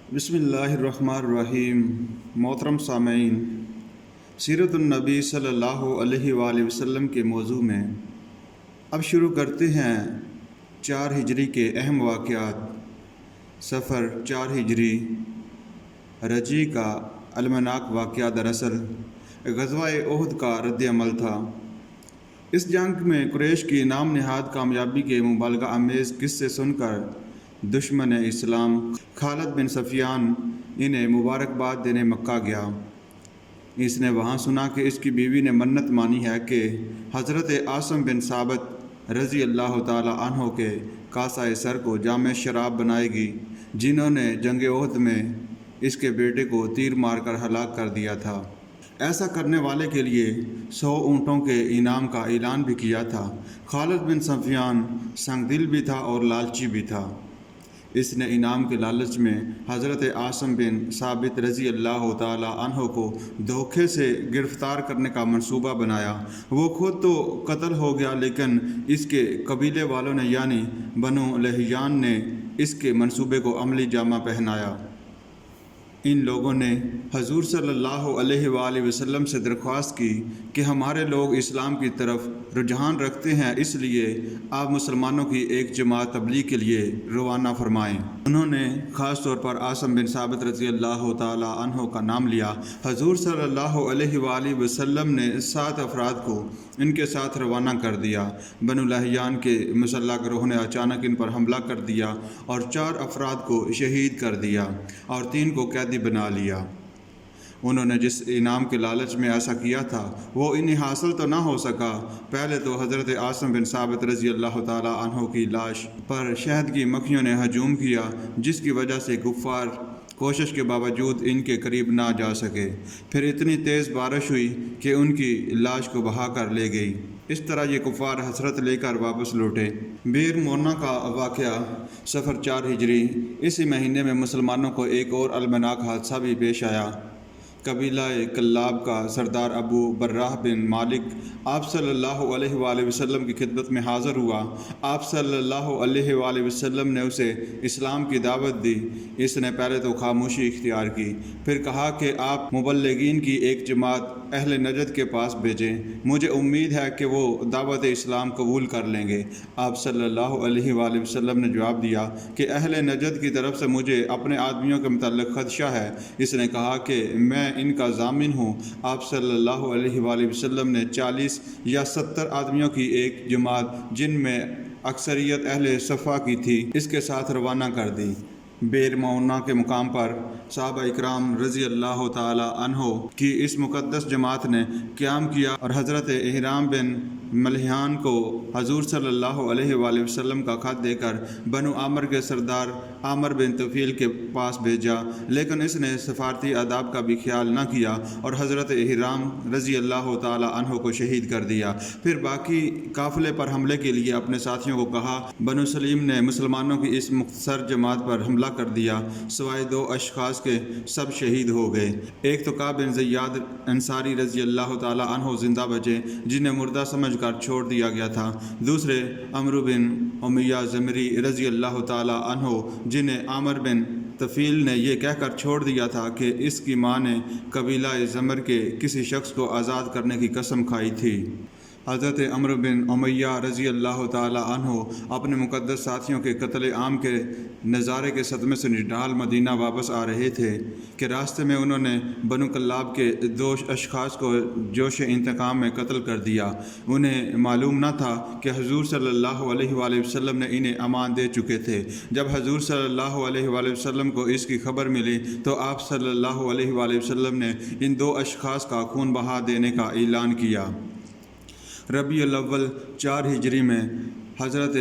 بسم اللہ الرحمن الرحیم۔ محترم سامعین، سیرت النبی صلی اللہ علیہ وآلہ وسلم کے موضوع میں اب شروع کرتے ہیں 4 ہجری کے اہم واقعات۔ سفر 4 ہجری رجی کا المناک واقعہ دراصل غزوہ احد کا رد عمل تھا۔ اس جنگ میں قریش کی نام نہاد کامیابی کے مبالغہ آمیز قصے سن کر دشمن اسلام خالد بن سفیان انہیں مبارکباد دینے مکہ گیا۔ اس نے وہاں سنا کہ اس کی بیوی نے منت مانی ہے کہ حضرت عاصم بن ثابت رضی اللہ تعالی عنہ کے کاسۂ سر کو جام شراب بنائے گی، جنہوں نے جنگ احد میں اس کے بیٹے کو تیر مار کر ہلاک کر دیا تھا۔ ایسا کرنے والے کے لیے 100 اونٹوں کے انعام کا اعلان بھی کیا تھا۔ خالد بن سفیان سنگ دل بھی تھا اور لالچی بھی تھا۔ اس نے انعام کے لالچ میں حضرت عاصم بن ثابت رضی اللہ تعالی عنہ کو دھوکے سے گرفتار کرنے کا منصوبہ بنایا۔ وہ خود تو قتل ہو گیا، لیکن اس کے قبیلے والوں نے یعنی بنو لہیان نے اس کے منصوبے کو عملی جامہ پہنایا۔ ان لوگوں نے حضور صلی اللہ علیہ وآلہ وسلم سے درخواست کی کہ ہمارے لوگ اسلام کی طرف رجحان رکھتے ہیں، اس لیے آپ مسلمانوں کی ایک جماعت تبلیغ کے لیے روانہ فرمائیں۔ انہوں نے خاص طور پر عاصم بن ثابت رضی اللہ تعالی عنہ کا نام لیا۔ حضور صلی اللہ علیہ وآلہ وسلم نے 7 افراد کو ان کے ساتھ روانہ کر دیا۔ بنو لہیان کے مسلح گروہ نے اچانک ان پر حملہ کر دیا اور 4 افراد کو شہید کر دیا اور 3 کو قیدی بنا لیا۔ انہوں نے جس انعام کے لالچ میں ایسا کیا تھا وہ انہیں حاصل تو نہ ہو سکا۔ پہلے تو حضرت عاصم بن ثابت رضی اللہ تعالی عنہ کی لاش پر شہد کی مکھیوں نے ہجوم کیا، جس کی وجہ سے کفار کوشش کے باوجود ان کے قریب نہ جا سکے۔ پھر اتنی تیز بارش ہوئی کہ ان کی لاش کو بہا کر لے گئی۔ اس طرح یہ کفار حسرت لے کر واپس لوٹے۔ بیر مونا کا واقعہ سفر 4 ہجری اسی مہینے میں مسلمانوں کو ایک اور المناک حادثہ بھی پیش آیا۔ قبیلہ کلاب کا سردار ابو براہ بن مالک آپ صلی اللہ علیہ وآلہ وسلم کی خدمت میں حاضر ہوا۔ آپ صلی اللہ علیہ وآلہ وسلم نے اسے اسلام کی دعوت دی۔ اس نے پہلے تو خاموشی اختیار کی، پھر کہا کہ آپ مبلغین کی ایک جماعت اہل نجد کے پاس بھیجیں، مجھے امید ہے کہ وہ دعوت اسلام قبول کر لیں گے۔ آپ صلی اللہ علیہ وآلہ وسلم نے جواب دیا کہ اہل نجد کی طرف سے مجھے اپنے آدمیوں کے متعلق خدشہ ہے۔ اس نے کہا کہ میں ان کا ضامن ہوں۔ آپ صلی اللہ علیہ وآلہ وسلم نے 40 یا 70 آدمیوں کی ایک جماعت، جن میں اکثریت اہل صفا کی تھی، اس کے ساتھ روانہ کر دی۔ بیر معونہ کے مقام پر صحابہ اکرام رضی اللہ تعالی عنہ کی اس مقدس جماعت نے قیام کیا اور حضرت احرام بن ملحان کو حضور صلی اللہ علیہ وآلہ وسلم کا خط دے کر بنو عامر کے سردار عامر بن طفیل کے پاس بھیجا، لیکن اس نے سفارتی آداب کا بھی خیال نہ کیا اور حضرت احرام رضی اللہ تعالی عنہ کو شہید کر دیا۔ پھر باقی قافلے پر حملے کے لیے اپنے ساتھیوں کو کہا۔ بنو سلیم نے مسلمانوں کی اس مختصر جماعت پر حملہ کر دیا، سوائے 2 اشخاص کے سب شہید ہو گئے۔ ایک تو کعب بن زیاد انصاری رضی اللہ تعالی عنہ زندہ بچے، جنہیں مردہ سمجھ کر چھوڑ دیا گیا تھا۔ دوسرے عمرو بن امیہ زمری رضی اللہ تعالی عنہ، جنہیں عامر بن طفیل نے یہ کہہ کر چھوڑ دیا تھا کہ اس کی ماں نے قبیلہ زمر کے کسی شخص کو آزاد کرنے کی قسم کھائی تھی۔ حضرت عمرو بن امیہ رضی اللہ تعالی عنہ اپنے مقدس ساتھیوں کے قتل عام کے نظارے کے صدمے سے نڈال مدینہ واپس آ رہے تھے کہ راستے میں انہوں نے بنو کلاب کے 2 اشخاص کو جوش انتقام میں قتل کر دیا۔ انہیں معلوم نہ تھا کہ حضور صلی اللہ علیہ وآلہ وسلم نے انہیں امان دے چکے تھے۔ جب حضور صلی اللہ علیہ وآلہ وسلم کو اس کی خبر ملی تو آپ صلی اللہ علیہ وآلہ وسلم نے ان 2 اشخاص کا خون بہا دینے کا اعلان کیا۔ ربیع الاول 4 ہجری میں حضرت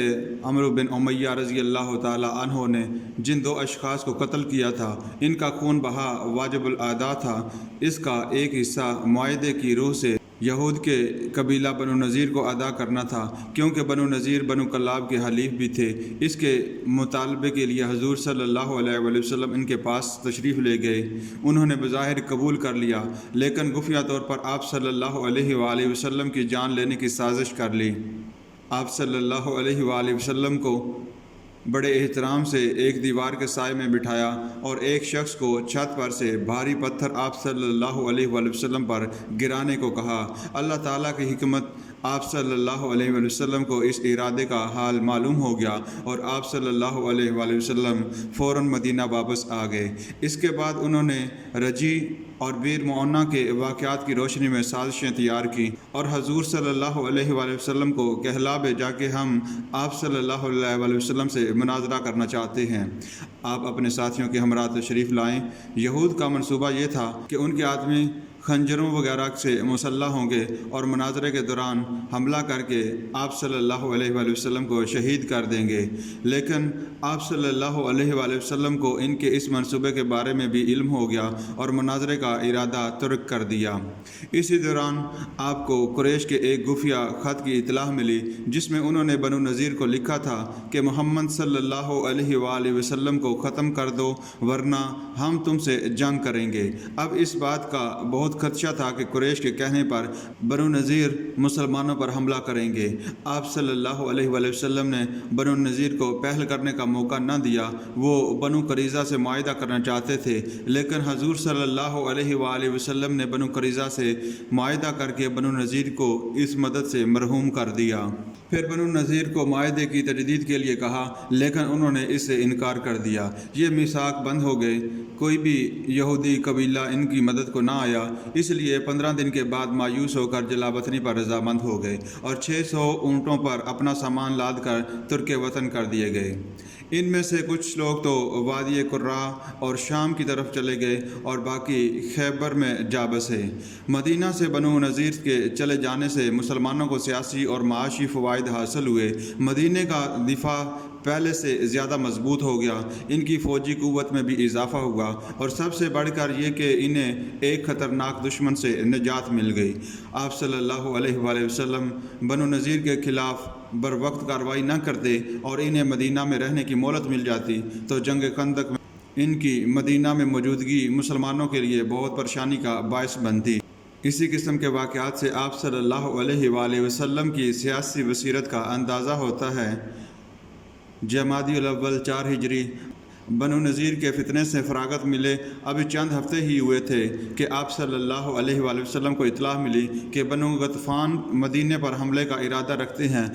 عمرو بن امیہ رضی اللہ تعالی عنہ نے جن 2 اشخاص کو قتل کیا تھا، ان کا خون بہا واجب الادا تھا۔ اس کا ایک حصہ معاہدے کی روح سے یہود کے قبیلہ بنو نذیر کو ادا کرنا تھا، کیونکہ بنو نذیر بنو کلاب کے حلیف بھی تھے۔ اس کے مطالبے کے لیے حضور صلی اللہ علیہ وآلہ وسلم ان کے پاس تشریف لے گئے۔ انہوں نے بظاہر قبول کر لیا، لیکن خفیہ طور پر آپ صلی اللہ علیہ وآلہ وسلم کی جان لینے کی سازش کر لی۔ آپ صلی اللہ علیہ وآلہ وسلم کو بڑے احترام سے ایک دیوار کے سائے میں بٹھایا اور ایک شخص کو چھت پر سے بھاری پتھر آپ صلی اللہ علیہ وآلہ وسلم پر گرانے کو کہا۔ اللہ تعالیٰ کی حکمت، آپ صلی اللہ علیہ وآلہ وسلم کو اس ارادے کا حال معلوم ہو گیا اور آپ صلی اللہ علیہ وآلہ وسلم فوراً مدینہ واپس آ گئے۔ اس کے بعد انہوں نے رجی اور بیر معونہ کے واقعات کی روشنی میں سازشیں تیار کی اور حضور صلی اللہ علیہ وآلہ وسلم کو کہلا بھیجا کہ ہم آپ صلی اللہ علیہ وآلہ وسلم سے مناظرہ کرنا چاہتے ہیں، آپ اپنے ساتھیوں کے ہمراہ تشریف لائیں۔ یہود کا منصوبہ یہ تھا کہ ان کے آدمی خنجروں وغیرہ سے مسلح ہوں گے اور مناظرے کے دوران حملہ کر کے آپ صلی اللہ علیہ وآلہ وسلم کو شہید کر دیں گے، لیکن آپ صلی اللہ علیہ وآلہ وسلم کو ان کے اس منصوبے کے بارے میں بھی علم ہو گیا اور مناظرے کا ارادہ ترک کر دیا۔ اسی دوران آپ کو قریش کے ایک خفیہ خط کی اطلاع ملی جس میں انہوں نے بنو نذیر کو لکھا تھا کہ محمد صلی اللہ علیہ وآلہ وسلم کو ختم کر دو ورنہ ہم تم سے جنگ کریں گے۔ اب اس بات کا بہت خدشہ تھا کہ قریش کے کہنے پر بنو نذیر مسلمانوں پر حملہ کریں گے۔ آپ صلی اللہ علیہ وآلہ وسلم نے بنو نذیر کو پہل کرنے کا موقع نہ دیا۔ وہ بنو قریظہ سے معاہدہ کرنا چاہتے تھے، لیکن حضور صلی اللہ علیہ وآلہ وسلم نے بنو قریظہ سے معاہدہ کر کے بنو نذیر کو اس مدد سے محروم کر دیا۔ پھر بنو نذیر کو معاہدے کی تجدید کے لیے کہا، لیکن انہوں نے اس سے انکار کر دیا۔ یہ میثاق بند ہو گئے، کوئی بھی یہودی قبیلہ ان کی مدد کو نہ آیا، اس لیے 15 دن کے بعد مایوس ہو کر جلا وطنی پر رضامند ہو گئے اور 600 اونٹوں پر اپنا سامان لاد کر ترک وطن کر دیے گئے۔ ان میں سے کچھ لوگ تو وادی قرا اور شام کی طرف چلے گئے اور باقی خیبر میں جا بسے۔ مدینہ سے بنو نذیر کے چلے جانے سے مسلمانوں کو سیاسی اور معاشی فوائد حاصل ہوئے۔ مدینہ کا دفاع پہلے سے زیادہ مضبوط ہو گیا، ان کی فوجی قوت میں بھی اضافہ ہوا اور سب سے بڑھ کر یہ کہ انہیں ایک خطرناک دشمن سے نجات مل گئی۔ آپ صلی اللہ علیہ وآلہ وسلم بنو نذیر کے خلاف بر وقت کارروائی نہ کرتے اور انہیں مدینہ میں رہنے کی مہلت مل جاتی تو جنگ خندق میں ان کی مدینہ میں موجودگی مسلمانوں کے لیے بہت پریشانی کا باعث بنتی۔ اسی قسم کے واقعات سے آپ صلی اللہ علیہ وآلہ وسلم کی سیاسی بصیرت کا اندازہ ہوتا ہے۔ جمادی الاول 4 ہجری بنو نذیر کے فتنے سے فراغت ملے ابھی چند ہفتے ہی ہوئے تھے کہ آپ صلی اللہ علیہ وآلہ وسلم کو اطلاع ملی کہ بنو غطفان مدینے پر حملے کا ارادہ رکھتے ہیں۔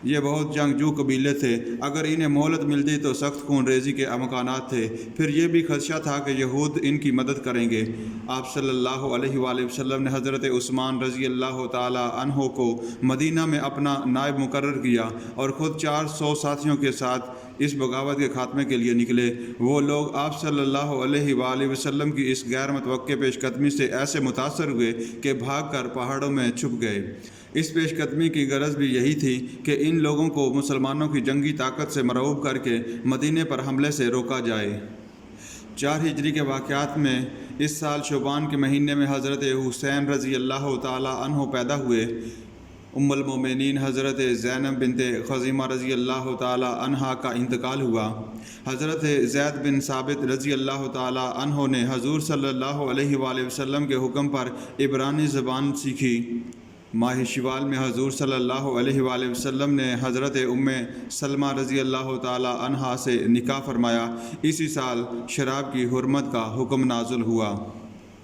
یہ بہت جنگجو قبیلے تھے، اگر انہیں مہلت ملتی تو سخت خون ریزی کے امکانات تھے۔ پھر یہ بھی خدشہ تھا کہ یہود ان کی مدد کریں گے۔ آپ صلی اللہ علیہ وآلہ وسلم نے حضرت عثمان رضی اللہ تعالی عنہ کو مدینہ میں اپنا نائب مقرر کیا اور خود 400 ساتھیوں کے ساتھ اس بغاوت کے خاتمے کے لیے نکلے۔ وہ لوگ آپ صلی اللہ علیہ وآلہ وسلم کی اس غیر متوقع پیش قدمی سے ایسے متاثر ہوئے کہ بھاگ کر پہاڑوں میں چھپ گئے۔ اس پیش قدمی کی غرض بھی یہی تھی کہ ان لوگوں کو مسلمانوں کی جنگی طاقت سے مرعوب کر کے مدینے پر حملے سے روکا جائے۔ 4 ہجری کے واقعات میں اس سال شعبان کے مہینے میں حضرت حسین رضی اللہ تعالی عنہ پیدا ہوئے۔ ام المومنین حضرت زینب بنت خزیمہ رضی اللہ تعالی عنہا کا انتقال ہوا۔ حضرت زید بن ثابت رضی اللہ تعالی عنہ نے حضور صلی اللہ علیہ وآلہ وسلم کے حکم پر عبرانی زبان سیکھی۔ ماہ شوال میں حضور صلی اللہ علیہ وآلہ وسلم نے حضرت ام سلمہ رضی اللہ تعالی عنہا سے نکاح فرمایا۔ اسی سال شراب کی حرمت کا حکم نازل ہوا۔